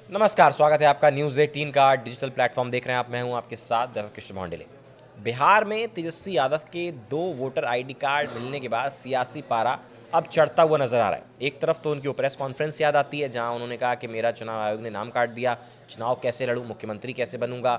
नमस्कार, स्वागत है आपका न्यूज़ 18 का डिजिटल प्लेटफॉर्म देख रहे हैं आप। मैं हूं आपके साथ देवकृष्ण भौंडेले। बिहार में तेजस्वी यादव के 2 वोटर आईडी कार्ड मिलने के बाद सियासी पारा अब चढ़ता हुआ नजर आ रहा है। एक तरफ तो उनकी वो प्रेस कॉन्फ्रेंस याद आती है जहां उन्होंने कहा कि मेरा चुनाव आयोग ने नाम काट दिया, चुनाव कैसे लड़ूं, मुख्यमंत्री कैसे बनूंगा,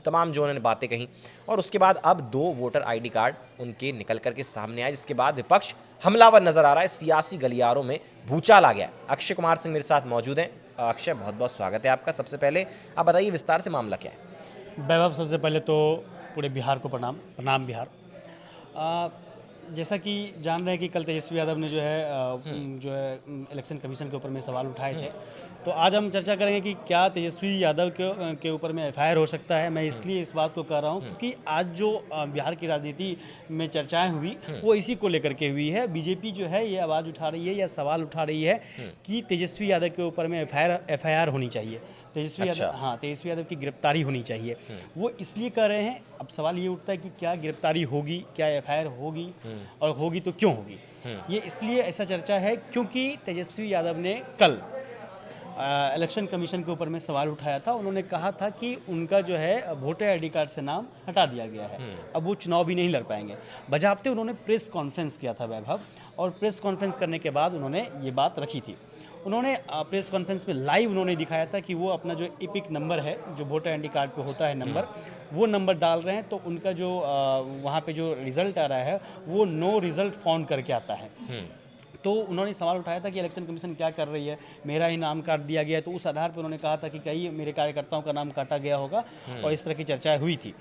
तमाम जो उन्होंने बातें कहीं। और उसके बाद अब 2 वोटर आईडी कार्ड उनके निकल करके सामने आए, जिसके बाद विपक्ष हमलावर नजर आ रहा है। सियासी गलियारों में भूचाल आ गया। अक्षय कुमार सिंह मेरे साथ मौजूद हैं। अक्षय, बहुत बहुत स्वागत है आपका। सबसे पहले आप बताइए विस्तार से मामला क्या है। वैभव, सबसे पहले तो पूरे बिहार को प्रणाम प्रणाम बिहार। जैसा कि जान रहे हैं कि कल तेजस्वी यादव ने जो है इलेक्शन कमीशन के ऊपर में सवाल उठाए थे, तो आज हम चर्चा करेंगे कि क्या तेजस्वी यादव के ऊपर में एफआईआर हो सकता है। मैं इसलिए इस बात को कह रहा हूँ क्योंकि आज जो बिहार की राजनीति में चर्चाएं हुई वो इसी को लेकर के हुई है। बीजेपी जो है ये आवाज़ उठा रही है या सवाल उठा रही है कि तेजस्वी यादव के ऊपर में एफआईआर होनी चाहिए, तेजस्वी यादव, हाँ, तेजस्वी यादव की गिरफ्तारी होनी चाहिए। वो इसलिए कर रहे हैं। अब सवाल ये उठता है कि क्या गिरफ्तारी होगी, क्या एफआईआर होगी, और होगी तो क्यों होगी। ये इसलिए ऐसा चर्चा है क्योंकि तेजस्वी यादव ने कल इलेक्शन कमीशन के ऊपर में सवाल उठाया था। उन्होंने कहा था कि उनका जो है वोटर आईडी कार्ड से नाम हटा दिया गया है, अब वो चुनाव भी नहीं लड़ पाएंगे। बजाबते उन्होंने प्रेस कॉन्फ्रेंस किया था वैभव, और प्रेस कॉन्फ्रेंस करने के बाद उन्होंने ये बात रखी थी। उन्होंने प्रेस कॉन्फ्रेंस में लाइव उन्होंने दिखाया था कि वो अपना जो एपिक नंबर है, जो वोटर आईडी कार्ड पे होता है नंबर, वो नंबर डाल रहे हैं। तो उनका जो वहाँ पे जो रिज़ल्ट आ रहा है वो नो रिज़ल्ट फाउंड करके आता है। तो उन्होंने सवाल उठाया था कि इलेक्शन कमीशन क्या कर रही है, मेरा ही नाम काट दिया गया है। तो उस आधार पर उन्होंने कहा था कि कई मेरे कार्यकर्ताओं का नाम काटा गया होगा, और इस तरह की चर्चाएं हुई थी।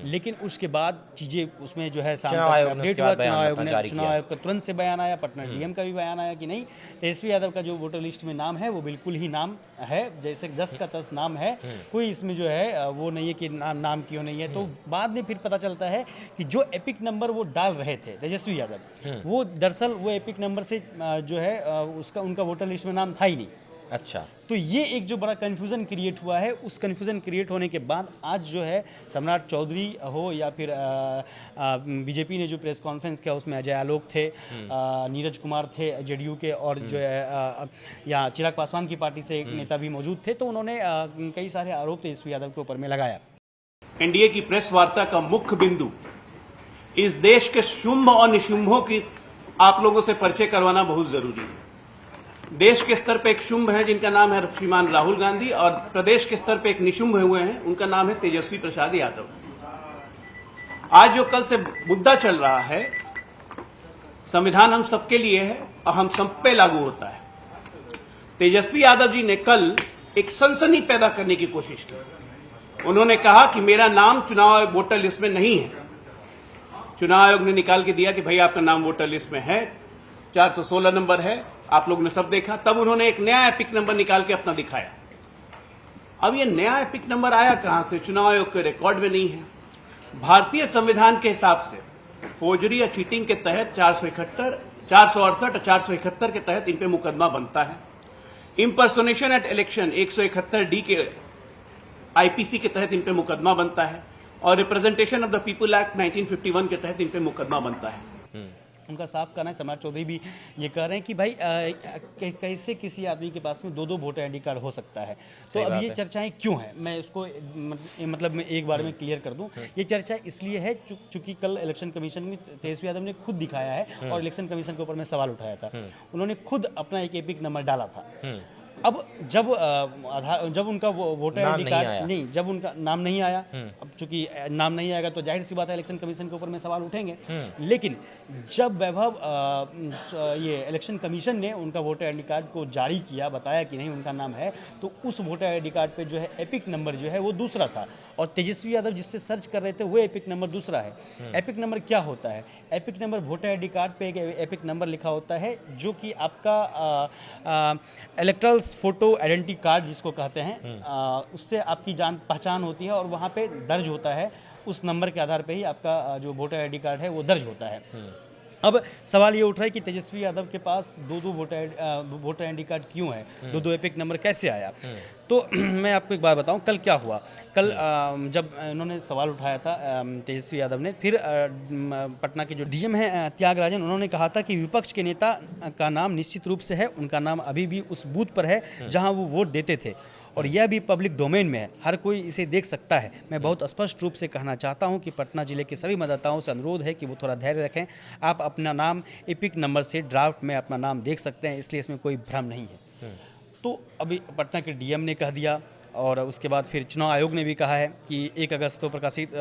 लेकिन उसके बाद चीज़ें उसमें जो है शाम तक अपडेट हुआ। चुनाव आयोग का तुरंत से बयान आया, पटना डीएम का भी बयान आया कि नहीं, तेजस्वी यादव का जो वोटर लिस्ट में नाम है वो बिल्कुल ही नाम है, जैसे 10 का 10 नाम है, कोई इसमें जो है वो नहीं है कि नाम क्यों नहीं है। तो बाद में फिर पता चलता है कि जो एपिक नंबर वो डाल रहे थे तेजस्वी यादव, वो दरअसल वो एपिक नंबर से जो है उनका वोटर लिस्ट में नाम था ही नहीं। अच्छा, तो ये एक जो बड़ा कन्फ्यूज़न क्रिएट हुआ है, उस कन्फ्यूज़न क्रिएट होने के बाद आज जो है सम्राट चौधरी हो या फिर बीजेपी ने जो प्रेस कॉन्फ्रेंस किया उसमें अजय आलोक थे, नीरज कुमार थे जेडीयू के, और जो है यहाँ चिराग पासवान की पार्टी से एक नेता भी मौजूद थे। तो उन्होंने कई सारे आरोप तेजस्वी यादव के ऊपर में लगाया। एनडीए की प्रेस वार्ता का मुख्य बिंदु इस देश के शुंभ और निशुंभों की आप लोगों से परिचय करवाना बहुत जरूरी है। देश के स्तर पे एक शुंभ है जिनका नाम है श्रीमान राहुल गांधी, और प्रदेश के स्तर पे एक निशुंभ हुए हैं, उनका नाम है तेजस्वी प्रसाद यादव। आज जो कल से मुद्दा चल रहा है, संविधान हम सबके लिए है और हम सब पे लागू होता है। तेजस्वी यादव जी ने कल एक सनसनी पैदा करने की कोशिश की। उन्होंने कहा कि मेरा नाम चुनाव वोटर लिस्ट में नहीं है। चुनाव आयोग ने निकाल के दिया कि भाई आपका नाम वोटर लिस्ट में है, 416 नंबर है, आप लोग ने सब देखा। तब उन्होंने एक नया एपिक नंबर निकाल के अपना दिखाया। अब ये नया एपिक नंबर आया कहां से? चुनाव आयोग के रिकॉर्ड में नहीं है। भारतीय संविधान के हिसाब से फोर्जरी या चीटिंग के तहत 468 और 471 के तहत इन पे मुकदमा बनता है। इंपर्सोनेशन एट इलेक्शन 171D के आईपीसी के तहत इन पे मुकदमा बनता है, और representation of the people act 1951 के तहत इन पे मुकदमा बनता है। उनका साफ कहना है, सम्राट चौधरी भी ये कह रहे हैं कि भाई कैसे किसी आदमी के पास में 2 वोटर आईडी कार्ड हो सकता है। तो अब ये चर्चाएं क्यों हैं, मैं इसको मतलब मैं एक बार में क्लियर कर दूं। ये चर्चा इसलिए है चूंकि कल इलेक्शन कमीशन में तेजस्वी यादव ने खुद दिखाया है, और इलेक्शन कमीशन के ऊपर में सवाल उठाया था। उन्होंने खुद अपना एक एपिक नंबर डाला था। अब जब उनका वोटर आईडी कार्ड नहीं, जब उनका नाम नहीं आया, अब चूंकि नाम नहीं आएगा तो जाहिर सी बात है इलेक्शन कमीशन के ऊपर में सवाल उठेंगे। लेकिन जब वैभव ये इलेक्शन कमीशन ने उनका वोटर आईडी कार्ड को जारी किया, बताया कि नहीं उनका नाम है, तो उस वोटर आईडी कार्ड पे जो है एपिक नंबर जो है वो दूसरा था, और तेजस्वी यादव जिससे सर्च कर रहे थे वो एपिक नंबर दूसरा है। एपिक नंबर क्या होता है? Epic number voter ID card पे एक एपिक नंबर लिखा होता है जो कि आपका इलेक्टरल फोटो आइडेंटिटी कार्ड जिसको कहते हैं, उससे आपकी जान पहचान होती है, और वहाँ पे दर्ज होता है, उस नंबर के आधार पे ही आपका जो वोटर आईडी कार्ड है वो दर्ज होता है। अब सवाल ये उठ रहा है कि तेजस्वी यादव के पास 2 वोटर आईडी कार्ड क्यों है, 2 एपिक नंबर कैसे आया? तो मैं आपको एक बात बताऊं, कल क्या हुआ। कल जब उन्होंने सवाल उठाया था तेजस्वी यादव ने, फिर पटना के जो डीएम हैं त्यागराजन, उन्होंने कहा था कि विपक्ष के नेता का नाम निश्चित रूप से है, उनका नाम अभी भी उस बूथ पर है जहां वो वोट देते थे, और यह भी पब्लिक डोमेन में है, हर कोई इसे देख सकता है। मैं बहुत स्पष्ट रूप से कहना चाहता हूं कि पटना जिले के सभी मतदाताओं से अनुरोध है कि वो थोड़ा धैर्य रखें। आप अपना नाम एपिक नंबर से ड्राफ्ट में अपना नाम देख सकते हैं, इसलिए इसमें कोई भ्रम नहीं है। तो अभी पटना के डीएम ने कह दिया और उसके बाद फिर चुनाव आयोग ने भी कहा है कि 1 अगस्त को प्रकाशित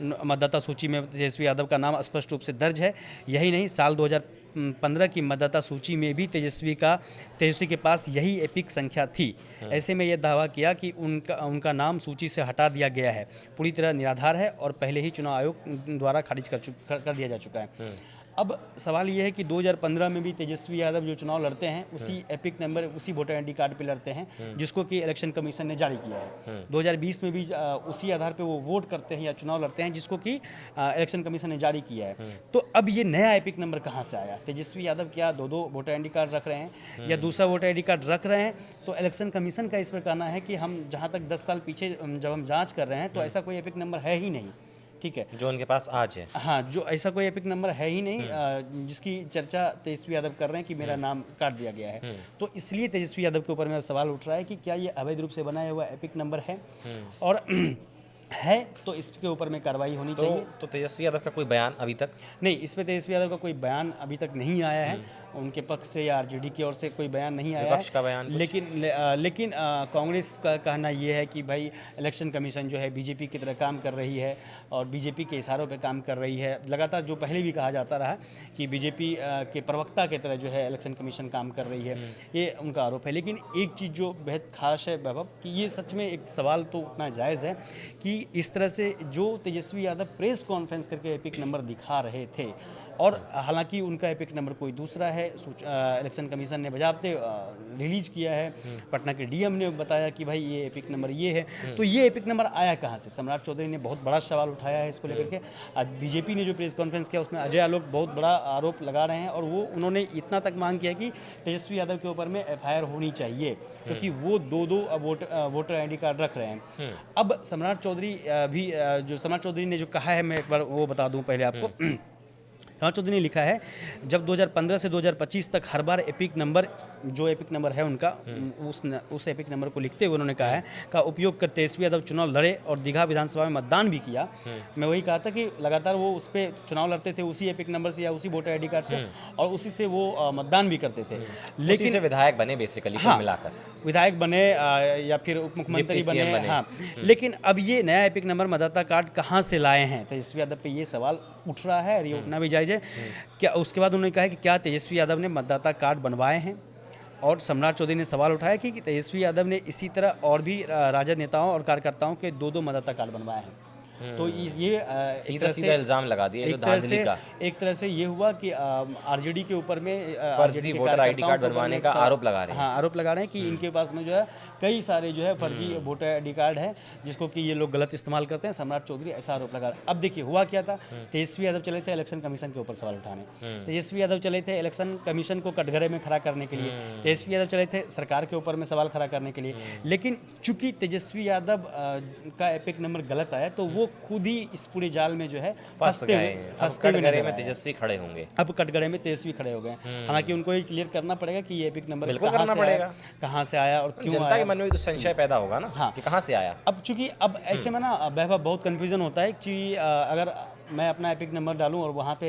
मतदाता सूची में तेजस्वी यादव का नाम स्पष्ट रूप से दर्ज है। यही नहीं, साल 2015 की मतदाता सूची में भी तेजस्वी के पास यही एपिक संख्या थी। ऐसे में यह दावा किया कि उनका नाम सूची से हटा दिया गया है, पूरी तरह निराधार है और पहले ही चुनाव आयोग द्वारा खारिज कर दिया जा चुका है। अब सवाल ये है कि 2015 में भी तेजस्वी यादव जो चुनाव लड़ते हैं उसी एपिक नंबर, उसी वोटर आईडी कार्ड पे लड़ते हैं जिसको कि इलेक्शन कमीशन ने जारी किया है। 2020 में भी उसी आधार पे वो वोट करते हैं या चुनाव लड़ते हैं जिसको कि इलेक्शन कमीशन ने जारी किया है। तो अब ये नया एपिक नंबर कहाँ से आया? तेजस्वी यादव क्या 2 वोटर आईडी कार्ड रख रहे हैं या दूसरा वोटर आईडी कार्ड रख रहे हैं? तो इलेक्शन कमीशन का इस पर कहना है कि हम जहाँ तक 10 साल पीछे जब हम जाँच कर रहे हैं तो ऐसा कोई एपिक नंबर है ही नहीं। ठीक है, जो उनके पास आज है। हाँ, जो ऐसा कोई एपिक नंबर है ही नहीं जिसकी चर्चा तेजस्वी यादव कर रहे हैं कि मेरा नाम काट दिया गया है। तो इसलिए तेजस्वी यादव के ऊपर में सवाल उठ रहा है कि क्या ये अवैध रूप से बनाया हुआ एपिक नंबर है, और है तो इसके ऊपर में कार्रवाई होनी चाहिए। तो तेजस्वी यादव का कोई बयान अभी तक नहीं, इस पे तेजस्वी यादव का कोई बयान अभी तक नहीं आया है। उनके पक्ष से या आरजेडी की ओर से कोई बयान नहीं आया विपक्ष है। का बयान कुछ? लेकिन कांग्रेस का कहना ये है कि भाई इलेक्शन कमीशन जो है बीजेपी की तरह काम कर रही है और बीजेपी के इशारों पे काम कर रही है। लगातार जो पहले भी कहा जाता रहा कि बीजेपी के प्रवक्ता की तरह जो है इलेक्शन कमीशन काम कर रही है, ये उनका आरोप है। लेकिन एक चीज़ जो बेहद खास है वैभव, कि ये सच में एक सवाल तो उतना जायज़ है कि इस तरह से जो तेजस्वी यादव प्रेस कॉन्फ्रेंस करके एपिक नंबर दिखा रहे थे, और हालांकि उनका एपिक नंबर कोई दूसरा है, इलेक्शन कमीशन ने बजाबते रिलीज किया है, पटना के डीएम ने बताया कि भाई ये एपिक नंबर ये है। तो ये एपिक नंबर आया कहाँ से? सम्राट चौधरी ने बहुत बड़ा सवाल उठाया है इसको लेकर के। आज बीजेपी ने जो प्रेस कॉन्फ्रेंस किया उसमें अजय आलोक बहुत बड़ा आरोप लगा रहे हैं, और वो उन्होंने इतना तक मांग किया कि तेजस्वी यादव के ऊपर में एफआईआर होनी चाहिए, क्योंकि वो 2 वोटर आईडी कार्ड रख रहे हैं। अब सम्राट चौधरी ने जो कहा है, मैं एक बार वो बता दूं पहले आपको। सम्राट चौधरी ने लिखा है, जब 2015 से 2025 तक हर बार एपिक नंबर, जो एपिक नंबर है उनका, उस एपिक नंबर को लिखते हुए उन्होंने कहा है का उपयोग कर तेजस्वी यादव चुनाव लड़े और दीघा विधानसभा में मतदान भी किया। मैं वही कहा था कि लगातार वो उस पर चुनाव लड़ते थे उसी एपिक नंबर से या उसी वोटर आईडी कार्ड से, और उसी से वो मतदान भी करते थे। लेकिन उसी से विधायक बने बेसिकली, हाँ, मिलाकर विधायक बने या फिर उप मुख्यमंत्री बने। हाँ, लेकिन अब ये नया एपिक नंबर मतदाता कार्ड कहाँ से लाए हैं? तेजस्वी यादव पे ये सवाल उठ रहा है और ये उठना भी जायज़ है। क्या उसके बाद उन्होंने कहा कि क्या तेजस्वी यादव ने मतदाता कार्ड बनवाए हैं? और सम्राट चौधरी ने सवाल उठाया कि तेजस्वी यादव ने इसी तरह और भी राजद नेताओं और कार्यकर्ताओं के 2 मतदाता कार्ड बनवाए हैं। तो ये सीधा इल्जाम लगा दिया जो धांधली का। एक तरह से ये हुआ कि आरजेडी के ऊपर में फर्जी वोटर आईडी कार्ड बनवाने का आरोप लगा रहे हैं। हाँ, आरोप लगा रहे हैं कि इनके पास में जो है कई सारे जो है फर्जी वोटर आईडी कार्ड है जिसको कि ये लोग गलत इस्तेमाल करते हैं। सम्राट चौधरी ऐसा आरोप लगा रहे हैं। अब देखिए हुआ क्या था, तेजस्वी यादव चले थे इलेक्शन कमीशन के ऊपर सवाल उठाने, तेजस्वी यादव चले थे इलेक्शन कमीशन को कटघरे में खड़ा करने के लिए, तेजस्वी यादव चले थे सरकार के ऊपर में सवाल खड़ा करने के लिए। लेकिन चूंकि तेजस्वी यादव का एपिक नंबर गलत आया तो वो खुद ही इस पूरे जाल में जो है फंसते हुए में तेजस्वी खड़े होंगे। अब कटघरे में तेजस्वी खड़े हो गए। हालांकि उनको ये क्लियर करना पड़ेगा कि ये एपिक नंबर बिल्कुल करना पड़ेगा, कहाँ से आया और क्यों जनता के मन में भी तो संशय पैदा होगा ना। हाँ, कि कहाँ से आया। अब चूंकि अब ऐसे में ना वैभव बहुत कंफ्यूजन होता है कि अगर मैं अपना एपिक नंबर डालूं और वहाँ पे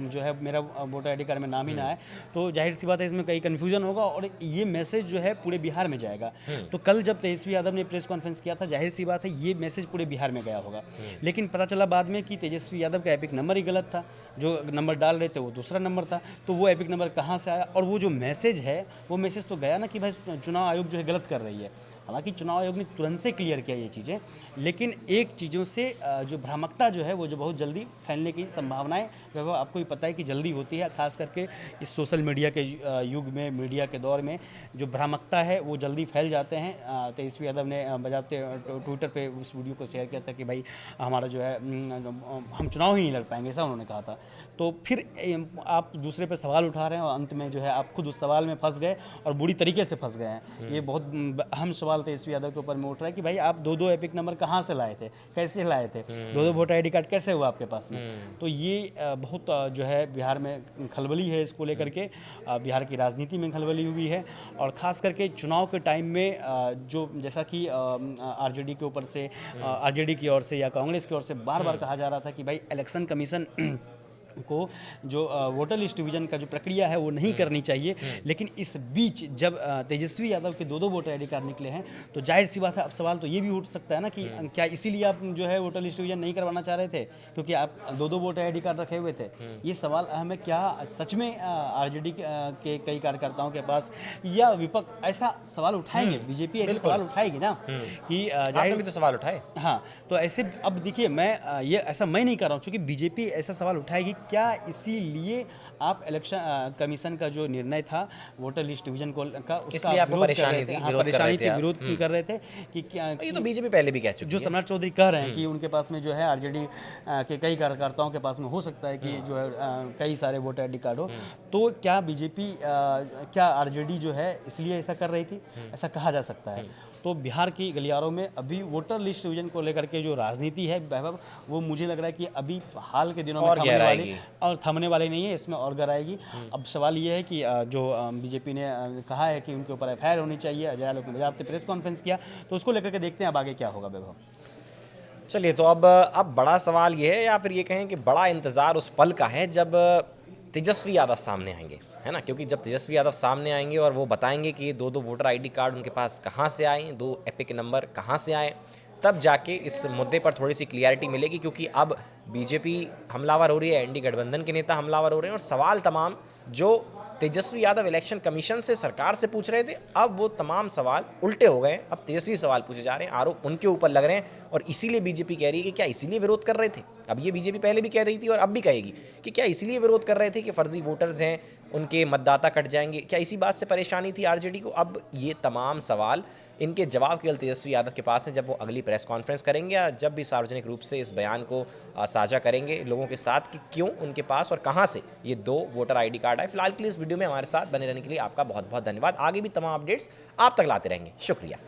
जो है मेरा वोटर आईडी कार्ड में नाम ही ना आए तो जाहिर सी बात है इसमें कई कन्फ्यूजन होगा और ये मैसेज जो है पूरे बिहार में जाएगा। तो कल जब तेजस्वी यादव ने प्रेस कॉन्फ्रेंस किया था जाहिर सी बात है ये मैसेज पूरे बिहार में गया होगा। लेकिन पता चला बाद में कि तेजस्वी यादव का एपिक नंबर ही गलत था, जो नंबर डाल रहे थे वो दूसरा नंबर था। तो वो एपिक नंबर कहाँ से आया और वो जो मैसेज है वो मैसेज तो गया ना कि भाई चुनाव आयोग जो है गलत कर रही है। हालांकि चुनाव आयोग ने तुरंत से क्लियर किया ये चीज़ें, लेकिन एक चीज़ों से जो भ्रामकता जो है वो जो बहुत जल्दी फैलने की संभावनाएं वह आपको भी पता है कि जल्दी होती है, खास करके इस सोशल मीडिया के युग में, मीडिया के दौर में जो भ्रामकता है वो जल्दी फैल जाते हैं। तेजस्वी यादव ने बजाते ट्विटर पे उस वीडियो को शेयर किया था कि भाई हमारा जो है हम चुनाव ही नहीं लड़ पाएंगे, ऐसा उन्होंने कहा था। तो फिर आप दूसरे पे सवाल उठा रहे हैं और अंत में जो है आप खुद उस सवाल में फंस गए और बुरी तरीके से फंस गए हैं। ये बहुत अहम सवाल सवाल तेजस्वी यादव के ऊपर में उठ रहा है कि भाई आप दो एपिक नंबर कहाँ से लाए थे, कैसे लाए थे, दो वोटर आईडी कार्ड कैसे हुआ आपके पास में। तो ये बहुत जो है बिहार में खलबली है, इसको लेकर के बिहार की राजनीति में खलबली हुई है। और ख़ास करके चुनाव के टाइम में जो जैसा कि आरजेडी के ऊपर से आरजेडी की ओर से या कांग्रेस की ओर से बार बार कहा जा रहा था कि भाई इलेक्शन कमीशन को जो वोटर लिस्ट डिवीजन का जो प्रक्रिया है वो नहीं करनी चाहिए। लेकिन इस बीच जब तेजस्वी यादव के दो वोटर आईडी कार्ड निकले हैं तो जाहिर सी बात है अब सवाल तो ये भी उठ सकता है ना कि क्या इसीलिए आप जो है वोटर लिस्ट डिवीजन नहीं करवाना चाह रहे थे क्योंकि आप दो वोटर आईडी कार्ड रखे हुए थे। ये सवाल अहम है, क्या सच में आरजेडी के कई कार्यकर्ताओं के पास या विपक्ष ऐसा सवाल उठाएंगे, बीजेपी ऐसे सवाल उठाएगी ना कि जाहिर भी तो सवाल उठाए। हाँ, तो ऐसे अब देखिए मैं ये ऐसा मैं नहीं कर रहा हूँ क्योंकि बीजेपी ऐसा सवाल उठाएगी, क्या इसीलिए आप इलेक्शन कमीशन का जो निर्णय था वोटर लिस्ट डिवीजन को का उसका इसलिए आपको विरोध परेशानी कर रहे थे, थी, हाँ, विरोध कर परेशानी रहे थे थी, विरोध कर रहे थे कि क्या ये तो बीजेपी पहले भी कह चुकी जो है। सम्राट चौधरी कह रहे हैं कि उनके पास में जो है आरजेडी के कई कार्यकर्ताओं के पास में हो सकता है कि जो है कई सारे वोटर आईडी कार्ड हो, तो क्या बीजेपी क्या आरजेडी जो है इसलिए ऐसा कर रही थी, ऐसा कहा जा सकता है। तो बिहार की गलियारों में अभी वोटर लिस्ट डिवीजन को लेकर के जो राजनीति है वैभव, वो मुझे लग रहा है कि अभी हाल के दिनों में और थमने वाली गहराएगी। और थमने वाली नहीं है, इसमें और गहराएगी। अब सवाल ये है कि जो बीजेपी ने कहा है कि उनके ऊपर एफआईआर होनी चाहिए, अजय आलोक ने बाज़ाब्ते प्रेस कॉन्फ्रेंस किया, तो उसको लेकर के देखते हैं अब आगे क्या होगा वैभव। चलिए, तो अब बड़ा सवाल ये है या फिर ये कहें कि बड़ा इंतज़ार उस पल का है जब तेजस्वी यादव सामने आएंगे, है ना। क्योंकि जब तेजस्वी यादव सामने आएंगे और वो बताएंगे कि ये दो वोटर आईडी कार्ड उनके पास कहाँ से आए, दो एपिक नंबर कहाँ से आए, तब जाके इस मुद्दे पर थोड़ी सी क्लियरिटी मिलेगी। क्योंकि अब बीजेपी हमलावर हो रही है, एनडी गठबंधन के नेता हमलावर हो रहे हैं और सवाल तमाम जो तेजस्वी यादव इलेक्शन कमीशन से सरकार से पूछ रहे थे, अब वो तमाम सवाल उल्टे हो गए। अब तेजस्वी सवाल पूछे जा रहे हैं, आरोप उनके ऊपर लग रहे हैं। और इसीलिए बीजेपी कह रही है कि क्या इसीलिए विरोध कर रहे थे। अब ये बीजेपी पहले भी कह रही थी और अब भी कहेगी कि क्या इसीलिए विरोध कर रहे थे कि फर्जी वोटर्स हैं, उनके मतदाता कट जाएंगे, क्या इसी बात से परेशानी थी आरजेडी को। अब ये तमाम सवाल, इनके जवाब केवल तेजस्वी यादव के पास हैं जब वो अगली प्रेस कॉन्फ्रेंस करेंगे या जब भी सार्वजनिक रूप से इस बयान को साझा करेंगे लोगों के साथ कि क्यों उनके पास और कहां से ये दो वोटर आईडी कार्ड आए। फिलहाल के लिए इस वीडियो में हमारे साथ बने रहने के लिए आपका बहुत बहुत धन्यवाद। आगे भी तमाम अपडेट्स आप तक लाते रहेंगे। शुक्रिया।